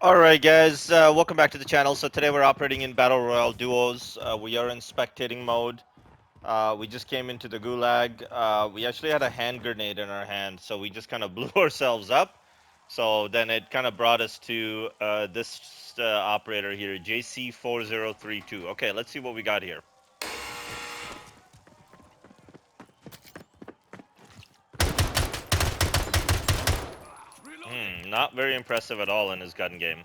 Alright guys, welcome back to the channel. So today we're operating in Battle Royale duos. We are in spectating mode. We just came into the gulag. We actually had a hand grenade in our hand, so we just kind of blew ourselves up. So then it kind of brought us to this operator here, JC4032. Okay, let's see what we got here. Not very impressive at all in his gun game.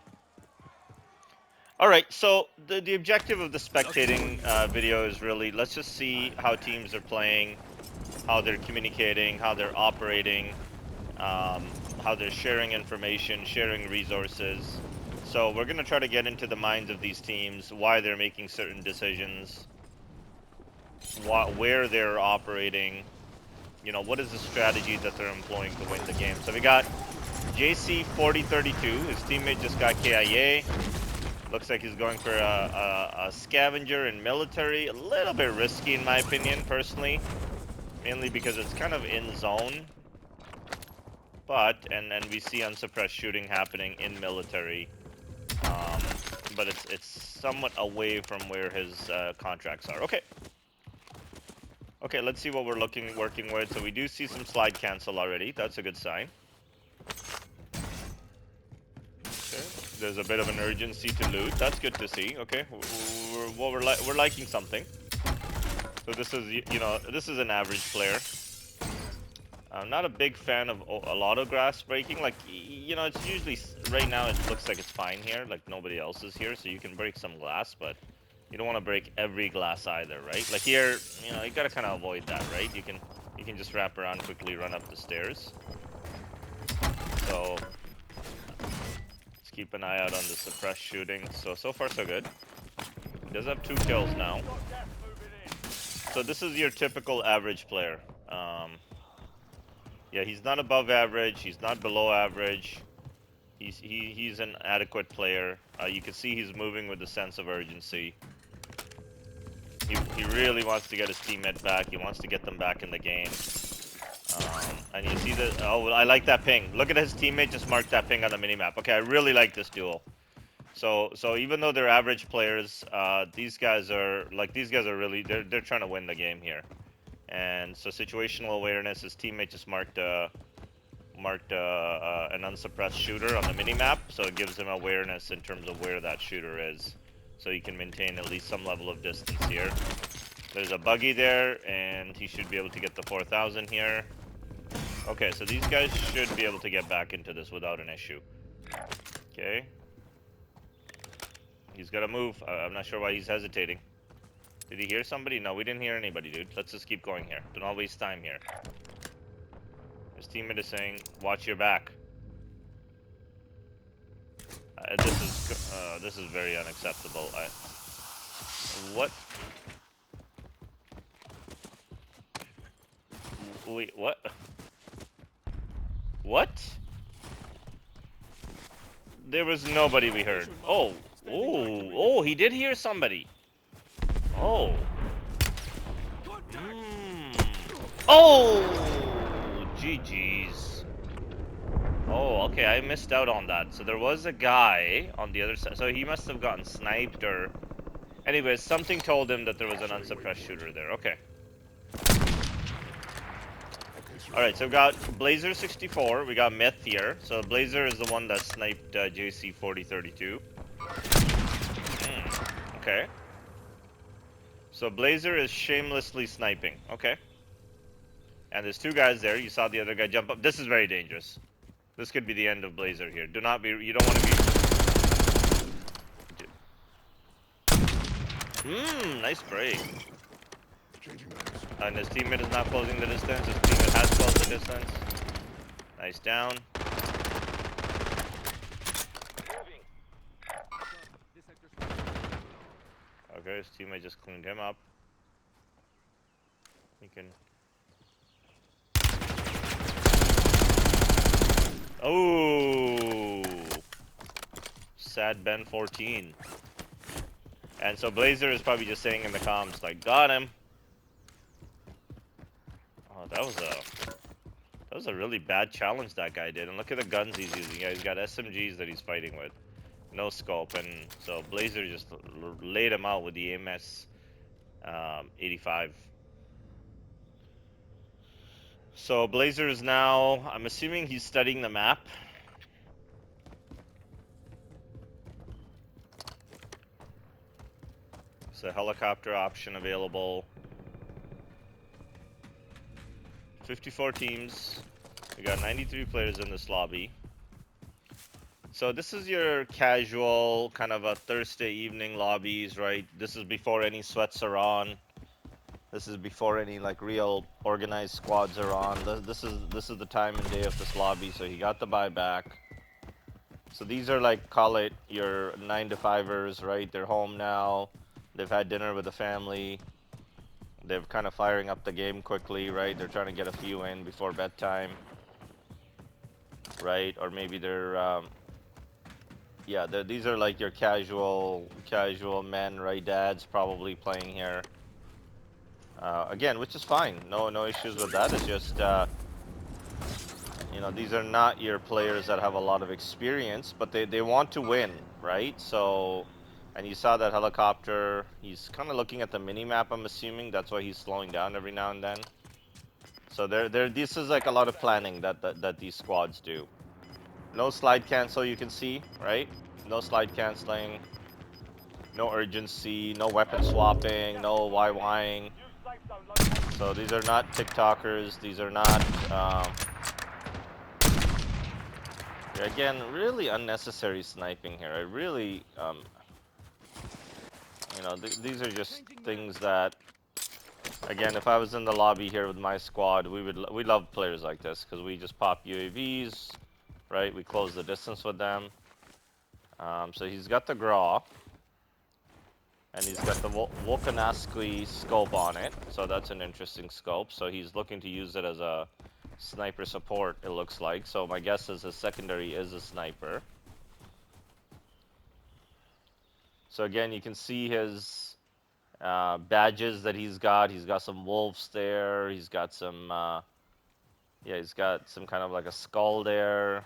Alright, so the objective of the spectating video is really, let's just see how teams are playing, how they're communicating, how they're operating, how they're sharing information, sharing resources. So we're going to try to get into the minds of these teams, why they're making certain decisions, where they're operating, you know, what is the strategy that they're employing to win the game. So we got JC4032, his teammate just got KIA. Looks like he's going for a scavenger in military. A little bit risky in my opinion, personally. Mainly because it's kind of in zone. But, and we see unsuppressed shooting happening in military. But it's somewhat away from where his contracts are. Okay. Okay, let's see what we're working with. So we do see some slide cancel already. That's a good sign. Okay. There's a bit of an urgency to loot. That's good to see. Okay, we're liking something. So this is, you know, this is an average player. I'm not a big fan of a lot of glass breaking. Like, you know, it's usually right now it looks like it's fine here. Like nobody else is here, so you can break some glass, but you don't want to break every glass either, right? Like here, you know, you gotta kind of avoid that, right? You can just wrap around quickly, run up the stairs. So let's keep an eye out on the suppressed shooting. So far so good. He does have 2 kills now. So this is your typical average player. Yeah, he's not above average. He's not below average. He's an adequate player. You can see he's moving with a sense of urgency. He really wants to get his teammate back. He wants to get them back in the game. And you see that. Oh, I like that ping. Look at his teammate just marked that ping on the minimap. Okay, I really like this duel. So even though they're average players, these guys are really they're trying to win the game here. And so situational awareness, his teammate just marked an unsuppressed shooter on the minimap, so it gives him awareness in terms of where that shooter is. So he can maintain at least some level of distance here. There's a buggy there, and he should be able to get the 4,000 here. Okay, so these guys should be able to get back into this without an issue. Okay. He's got to move. I'm not sure why he's hesitating. Did he hear somebody? No, we didn't hear anybody, dude. Let's just keep going here. Do not waste time here. His teammate is saying, watch your back. This is very unacceptable. What? Wait, what? What? There was nobody we heard. Oh, he did hear somebody. Oh. Oh! GG's. Oh, okay, I missed out on that. So there was a guy on the other side. So he must have gotten sniped or... Anyways, something told him that there was an unsuppressed shooter there. Okay. Alright, so we got Blazer64. We got Myth here. So Blazer is the one that sniped JC4032. Okay. So Blazer is shamelessly sniping. Okay. And there's 2 guys there. You saw the other guy jump up. This is very dangerous. This could be the end of Blazer here. Do not be... You don't want to be... nice break. And his teammate is not closing the distance. His teammate has closed the distance. Nice down. Okay, his teammate just cleaned him up. He can... Oh! Sad Ben 14. And so Blazer is probably just saying in the comms, like, got him. Oh, that was a really bad challenge that guy did. And look at the guns he's using. Yeah, he's got SMGs that he's fighting with. No scope, and so Blazer just laid him out with the AMS 85. So Blazer is now, I'm assuming he's studying the map. So helicopter option available. 54 teams. We got 93 players in this lobby. So this is your casual kind of a Thursday evening lobbies, right? This is before any sweats are on. This is before any like real organized squads are on. This is the time and day of this lobby. So he got the buyback. So these are like, call it your 9 to 5ers, right? They're home now. They've had dinner with the family. They're kind of firing up the game quickly, right? They're trying to get a few in before bedtime, right? Or maybe they're yeah, these are like your casual men, right? Dads probably playing here. Again, which is fine. No issues with that. It's just you know, these are not your players that have a lot of experience, but they want to win, right? So, and you saw that helicopter. He's kind of looking at the mini map. I'm assuming that's why he's slowing down every now and then. So this is like a lot of planning that these squads do. No slide cancel, you can see, right? No slide canceling. No urgency, no weapon swapping, no YYing. So these are not TikTokers. These are not, again, really unnecessary sniping here. I really, you know, these are just things that, again, if I was in the lobby here with my squad, we love players like this because we just pop UAVs, right? We close the distance with them. So he's got the Graw. And he's got the Volkanovski scope on it, so that's an interesting scope. So he's looking to use it as a sniper support, it looks like. So my guess is his secondary is a sniper. So again, you can see his badges that he's got. He's got some wolves there. He's got some, yeah, he's got some kind of like a skull there.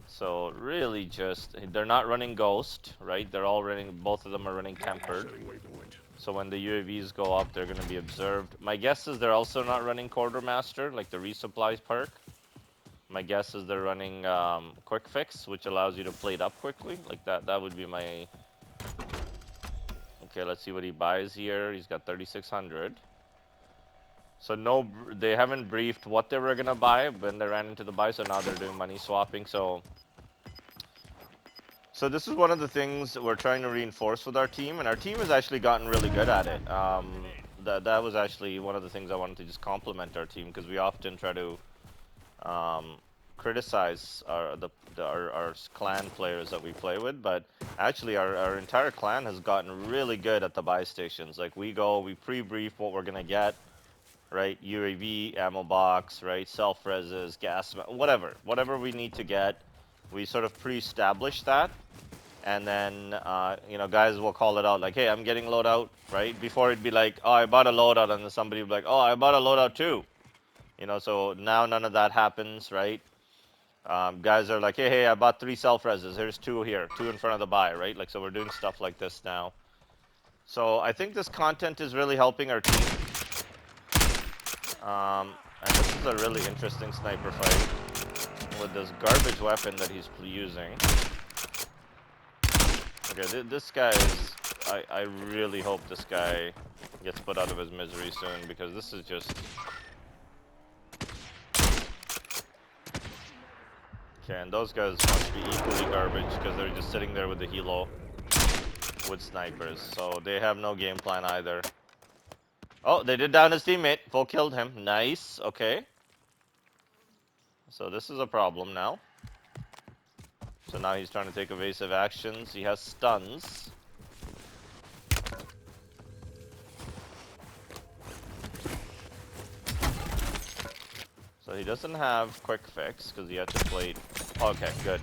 So really just, they're not running Ghost, right? They're all running, both of them are running Tempered. So when the UAVs go up, they're going to be observed. My guess is they're also not running Quartermaster, like the resupplies perk. My guess is they're running Quick Fix, which allows you to plate up quickly. Like that would be my... Okay, let's see what he buys here. He's got 3,600. So no, they haven't briefed what they were going to buy when they ran into the buy, so now they're doing money swapping. So this is one of the things that we're trying to reinforce with our team, and our team has actually gotten really good at it. That was actually one of the things I wanted to just compliment our team, because we often try to criticize our clan players that we play with, but actually our entire clan has gotten really good at the buy stations. Like we pre-brief what we're gonna get, right? UAV, ammo box, right? Self-reses, gas, whatever we need to get. We sort of pre-establish that, and then you know, guys will call it out like, hey, I'm getting loadout, right? Before it'd be like, oh, I bought a loadout, and then somebody would be like, oh, I bought a loadout too. You know, so now none of that happens, right? Guys are like, hey, I bought 3 self-reses. Here's 2 here, 2 in front of the buy, right? Like, so we're doing stuff like this now. So I think this content is really helping our team. And this is a really interesting sniper fight with this garbage weapon that he's using. Okay, this guy is... I really hope this guy gets put out of his misery soon, because this is just... Okay, and those guys must be equally garbage, because they're just sitting there with the helo with snipers. So they have no game plan either. Oh, they did down his teammate. Full killed him. Nice. Okay. So this is a problem now. So now he's trying to take evasive actions. He has stuns. So he doesn't have quick fix because he had to plate. Okay, good.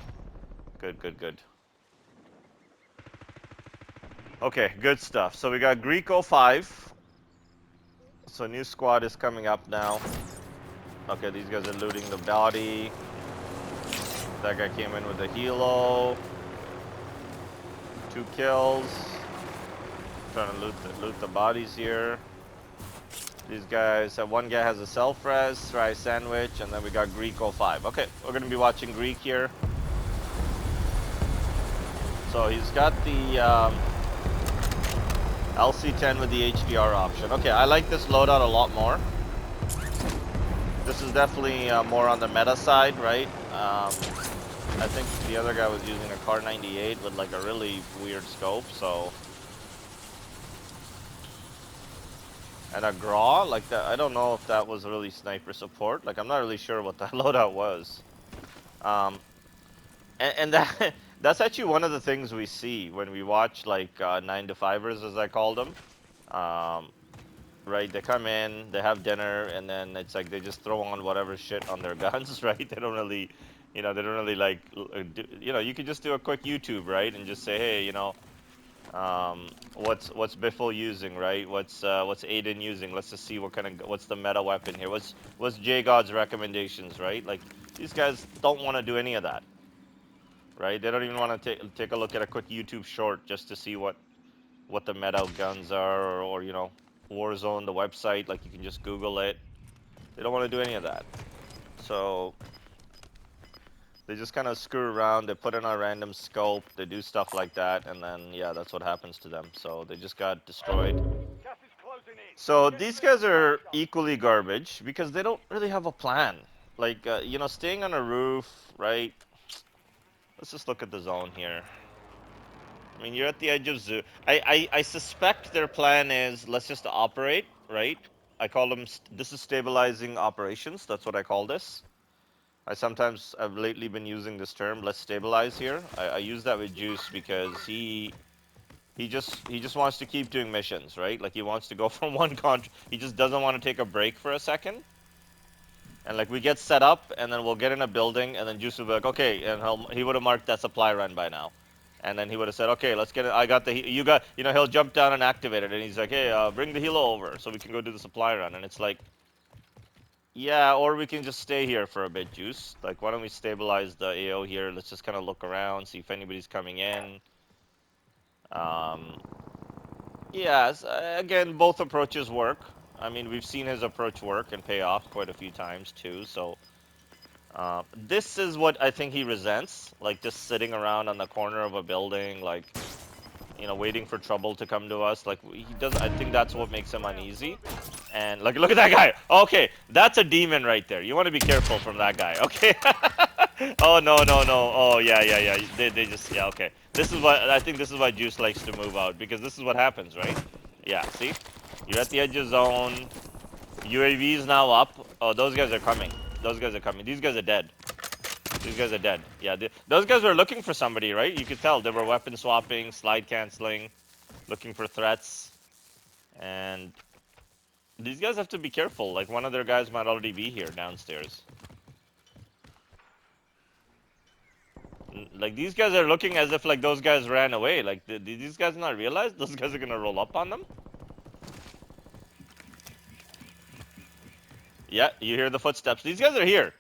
Good. Okay, good stuff. So we got Greek 05. So new squad is coming up now. Okay, these guys are looting the body. That guy came in with the helo. 2 kills. Trying to loot the bodies here. These guys, one guy has a self-res, fry sandwich, and then we got Greek 05. Okay, we're gonna be watching Greek here. So he's got the LC10 with the HDR option. Okay, I like this loadout a lot more. This is definitely more on the meta side, right? I think the other guy was using a Car 98 with like a really weird scope, so. And a Graw, like that, I don't know if that was really sniper support. Like, I'm not really sure what that loadout was. And that that's actually one of the things we see when we watch like 9 to 5ers, as I called them. Right, they come in, they have dinner, and then it's like they just throw on whatever shit on their guns, right? They don't really, they don't really like, you could just do a quick YouTube, right, and just say, hey, what's Biffle using, right? What's Aiden using? Let's just see what's the meta weapon here. What's J God's recommendations, right? Like these guys don't want to do any of that, right? They don't even want to take a look at a quick YouTube short just to see what the meta guns are, or Warzone, the website. Like you can just Google it. They don't want to do any of that. So they just kind of screw around. They put in a random scope. They do stuff like that, and then yeah, that's what happens to them. So they just got destroyed. So these guys are equally garbage because they don't really have a plan. Like staying on a roof, right? Let's just look at the zone here. I mean, you're at the edge of zoo. I suspect their plan is let's just operate, right? I call them. This is stabilizing operations. That's what I call this. I've lately been using this term. Let's stabilize here. I use that with Juice because he just wants to keep doing missions, right? Like he wants to go from one contract. He just doesn't want to take a break for a second. And like we get set up, and then we'll get in a building, and then Juice will be like, okay, and he would have marked that supply run by now, and then he would have said, okay, let's get it. I got the you got he'll jump down and activate it, and he's like, hey, bring the helo over so we can go do the supply run, and it's like, yeah, or we can just stay here for a bit, Juice. Like why don't we stabilize the AO here? Let's just kind of look around, see if anybody's coming in. Um, yes, again, both approaches work. I mean, we've seen his approach work and pay off quite a few times too, so. This is what I think he resents, like just sitting around on the corner of a building, like, waiting for trouble to come to us. Like he does. I think that's what makes him uneasy. And like, look at that guy. Okay, that's a demon right there. You want to be careful from that guy. Okay. Oh no no no. Oh yeah. They just yeah. Okay. This is what I think. This is why Juice likes to move out, because this is what happens, right? Yeah. See, you're at the edge of zone. UAV is now up. Oh, those guys are coming. Those guys are coming. These guys are dead. These guys are dead. Yeah, those guys were looking for somebody, right? You could tell they were weapon swapping, slide canceling, looking for threats. And these guys have to be careful. Like one of their guys might already be here downstairs. Like these guys are looking as if like those guys ran away. Like did these guys not realize those guys are gonna roll up on them? Yeah, you hear the footsteps. These guys are here.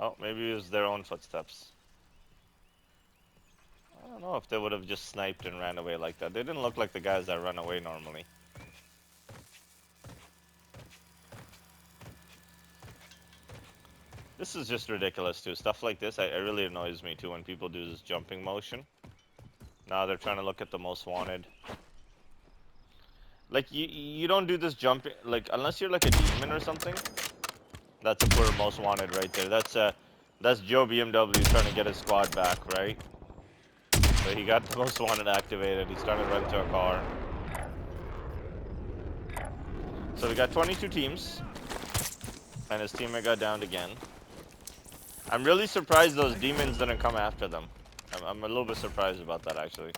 Oh, maybe it was their own footsteps. I don't know if they would have just sniped and ran away like that. They didn't look like the guys that run away normally. This is just ridiculous too. Stuff like this, it really annoys me too when people do this jumping motion. Now they're trying to look at the most wanted. Like you don't do this jumping, like unless you're like a demon or something. That's a poor most wanted right there. That's Joe BMW trying to get his squad back, right? So he got the most wanted activated. He's trying to run to a car. So we got 22 teams, and his teammate got downed again. I'm really surprised those demons didn't come after them. I'm a little bit surprised about that, actually.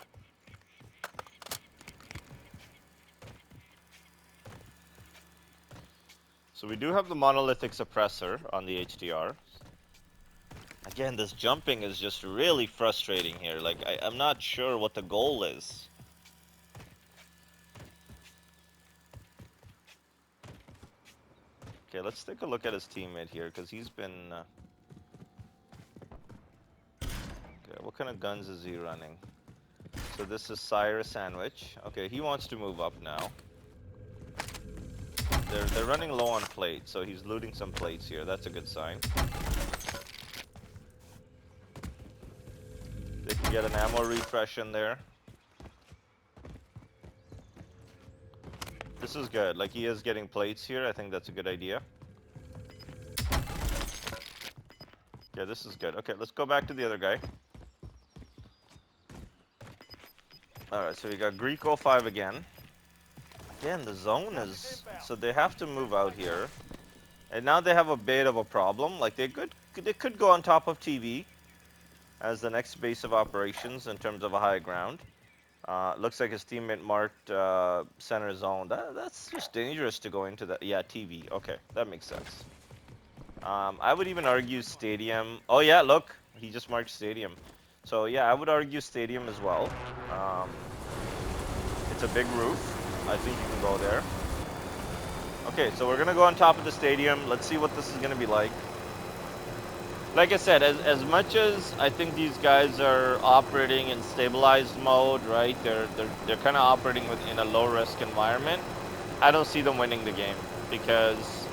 So we do have the monolithic suppressor on the HDR. Again, this jumping is just really frustrating here. Like, I'm not sure what the goal is. Okay, let's take a look at his teammate here, because he's been... what kind of guns is he running? So this is Sire Sandwich. Okay, he wants to move up now. They're running low on plates, so he's looting some plates here. That's a good sign. They can get an ammo refresh in there. This is good. Like, he is getting plates here. I think that's a good idea. Yeah, this is good. Okay, let's go back to the other guy. Alright, so we got Greek 05 again. Again, the zone is... So they have to move out here. And now they have a bit of a problem. Like, they could go on top of TV as the next base of operations in terms of a high ground. Looks like his teammate marked center zone. That's just dangerous to go into that. Yeah, TV. Okay, that makes sense. I would even argue stadium. Oh yeah, look, he just marked stadium. So yeah, I would argue stadium as well. It's a big roof. I think you can go there. Okay, so we're gonna go on top of the stadium. Let's see what this is gonna be like. Like I said, as much as I think these guys are operating in stabilized mode, right? They're kind of operating within a low risk environment. I don't see them winning the game because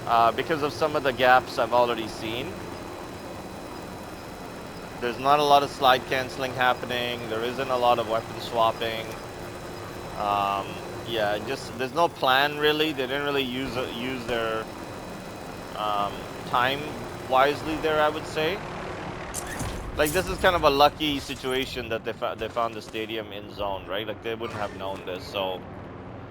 of some of the gaps I've already seen. There's not a lot of slide canceling happening. There isn't a lot of weapon swapping. Yeah, just there's no plan really. They didn't really use their time wisely there, I would say. Like, this is kind of a lucky situation that they found the stadium in zone, right? Like, they wouldn't have known this. So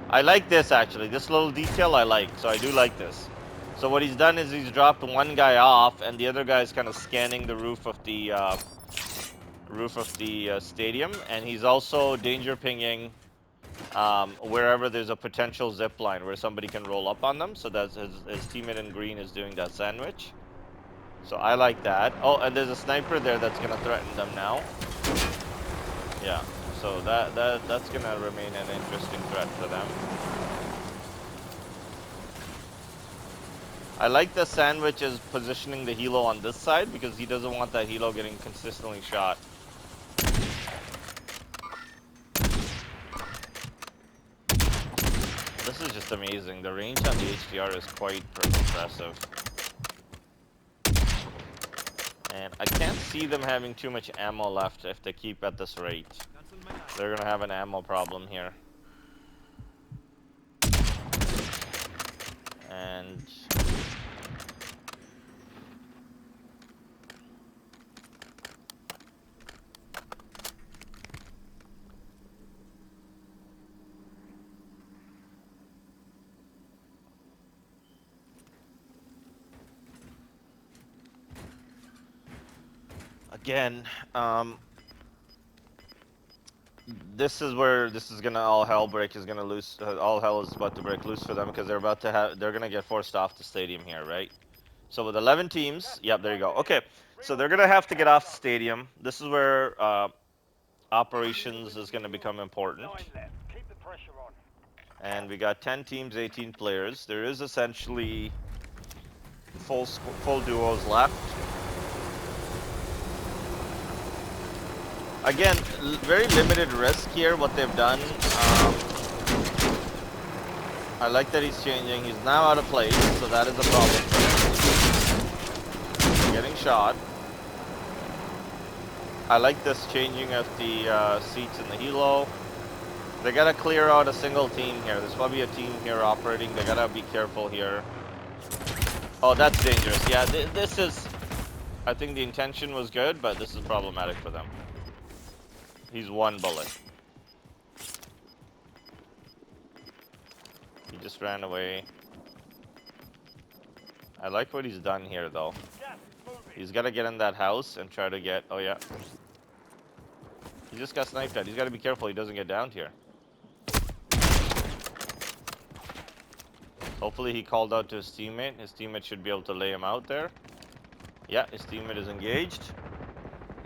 I like this actually. This little detail I like. So I do like this. So what he's done is he's dropped one guy off, and the other guy is kind of scanning the roof of the stadium, and he's also danger pinging wherever there's a potential zip line where somebody can roll up on them. So that's his teammate in green is doing that sandwich. So I like that. Oh, and there's a sniper there that's gonna threaten them now. Yeah. So that's gonna remain an interesting threat for them. I like the sandwich is positioning the helo on this side because he doesn't want that helo getting consistently shot. This is just amazing. The range on the HDR is quite impressive. And I can't see them having too much ammo left if they keep at this rate. They're gonna have an ammo problem here. And again, this is where this is gonna all hell break is gonna loose. All hell is about to break loose for them because they're gonna get forced off the stadium here, right? So with 11 teams, yep, there you go. Okay, so they're gonna have to get off the stadium. This is where operations is gonna become important. And we got 10 teams, 18 players. There is essentially full duos left. Again, very limited risk here, what they've done. I like that he's changing. He's now out of place, so that is a problem for him. Getting shot. I like this changing of the seats in the helo. They gotta clear out a single team here. There's probably a team here operating. They gotta be careful here. Oh, that's dangerous. Yeah, this is... I think the intention was good, but this is problematic for them. He's one bullet. He just ran away. I like what he's done here, though. He's got to get in that house and try to get... Oh, yeah. He just got sniped at. He's got to be careful he doesn't get downed here. Hopefully he called out to his teammate. His teammate should be able to lay him out there. Yeah, his teammate is engaged.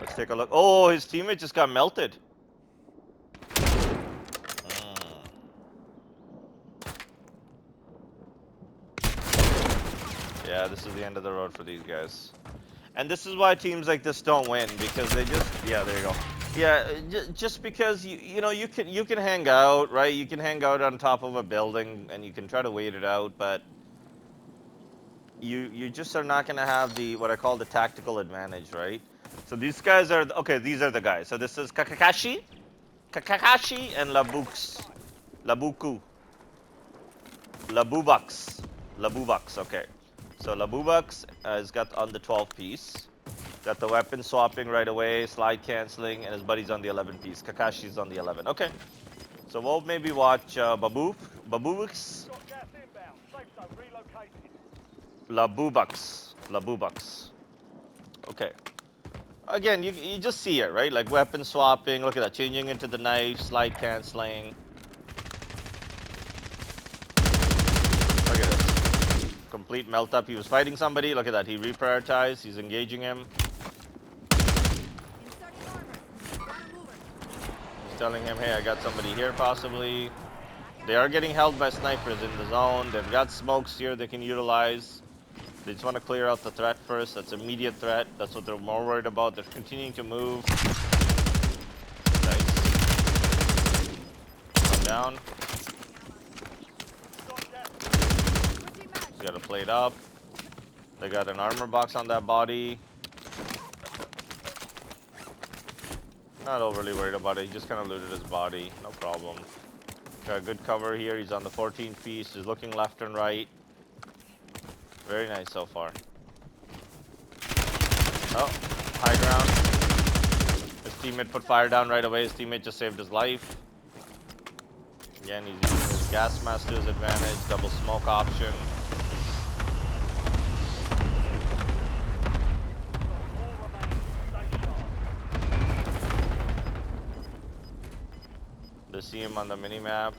Let's take a look. Oh, his teammate just got melted. Yeah, this is the end of the road for these guys. And this is why teams like this don't win, because they just, yeah, there you go. Yeah, just because you know you can hang out, right? You can hang out on top of a building and you can try to wait it out, but you just are not going to have the what I call the tactical advantage, right? So these guys are okay. These are the guys. So this is Kakashi, and Labuku, Labubux. Okay, so Labubux has got on the 12 piece. Got the weapon swapping right away, slide canceling, and his buddy's on the 11 piece. Kakashi's on the 11. Okay, so we'll maybe watch Babubux, Labubux. Okay. Again, you just see it, right? Like weapon swapping. Look at that, changing into the knife, slide canceling. Look at this. Complete melt up. He was fighting somebody. Look at that. He reprioritized. He's engaging him. He's telling him, hey, I got somebody here possibly. They are getting held by snipers in the zone. They've got smokes here they can utilize. They just want to clear out the threat first. That's immediate threat. That's what they're more worried about. They're continuing to move. Nice. Come down. Just gotta play it up. They got an armor box on that body. Not overly worried about it. He just kind of looted his body. No problem. Got good cover here. He's on the 14th piece. He's looking left and right. Very nice so far. Oh, high ground. His teammate put fire down right away. His teammate just saved his life. Again, he's using his gas mask to his advantage. Double smoke option. They see him on the mini-map.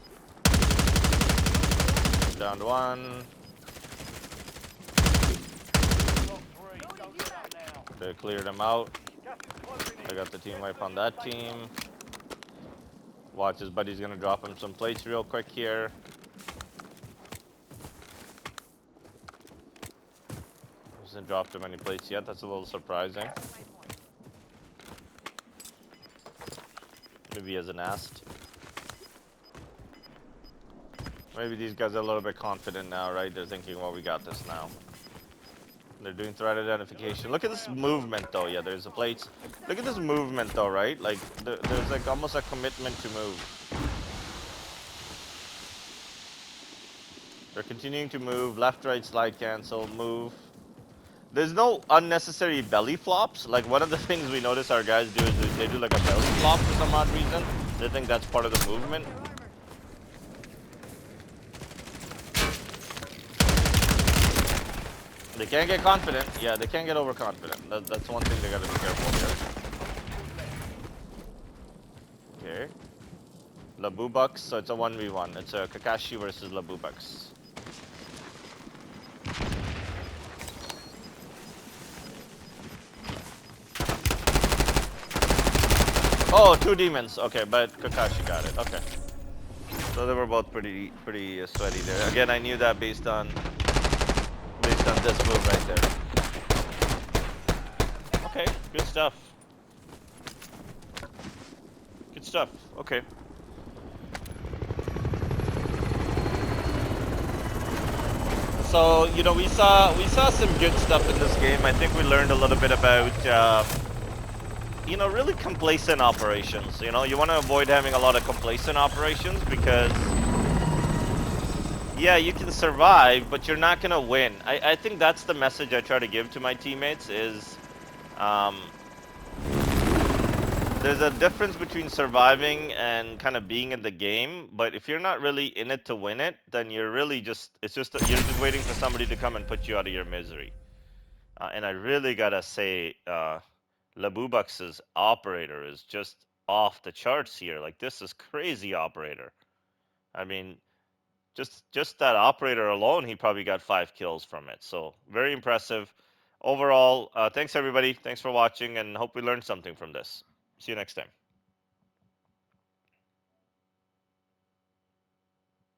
Down one. They cleared him out. I got the team wipe on that team. Watch, his buddy's gonna drop him some plates real quick here. Hasn't dropped him any plates yet. That's a little surprising. Maybe he hasn't asked. Maybe these guys are a little bit confident now, right? They're thinking, well, we got this now. They're doing threat identification. Look at this movement, though. Yeah, there's the plates. Look at this movement, though, right? Like, there's like almost a commitment to move. They're continuing to move. Left, right, slide cancel, move. There's no unnecessary belly flops. Like, one of the things we notice our guys do is they do like a belly flop for some odd reason. They think that's part of the movement. They can't get confident. Yeah, they can't get overconfident. That's one thing they gotta be careful here. Okay. Labubux, so it's a 1v1. It's a Kakashi versus Labubux. Oh, two demons. Okay, but Kakashi got it. Okay. So they were both pretty sweaty there. Again, I knew that based on this move right there. Okay, good stuff. Good stuff. Okay. So, you know, we saw some good stuff in this game. I think we learned a little bit about you know, really complacent operations. You know, you want to avoid having a lot of complacent operations because yeah, you can survive, but you're not gonna win. I think that's the message I try to give to my teammates is there's a difference between surviving and kind of being in the game, but if you're not really in it to win it, then you're really just you're just waiting for somebody to come and put you out of your misery. And I really gotta say, Labubux's operator is just off the charts here. Like, this is crazy operator. I mean, just that operator alone, he probably got 5 kills from it. So very impressive. Overall, thanks everybody. Thanks for watching, and hope we learned something from this. See you next time.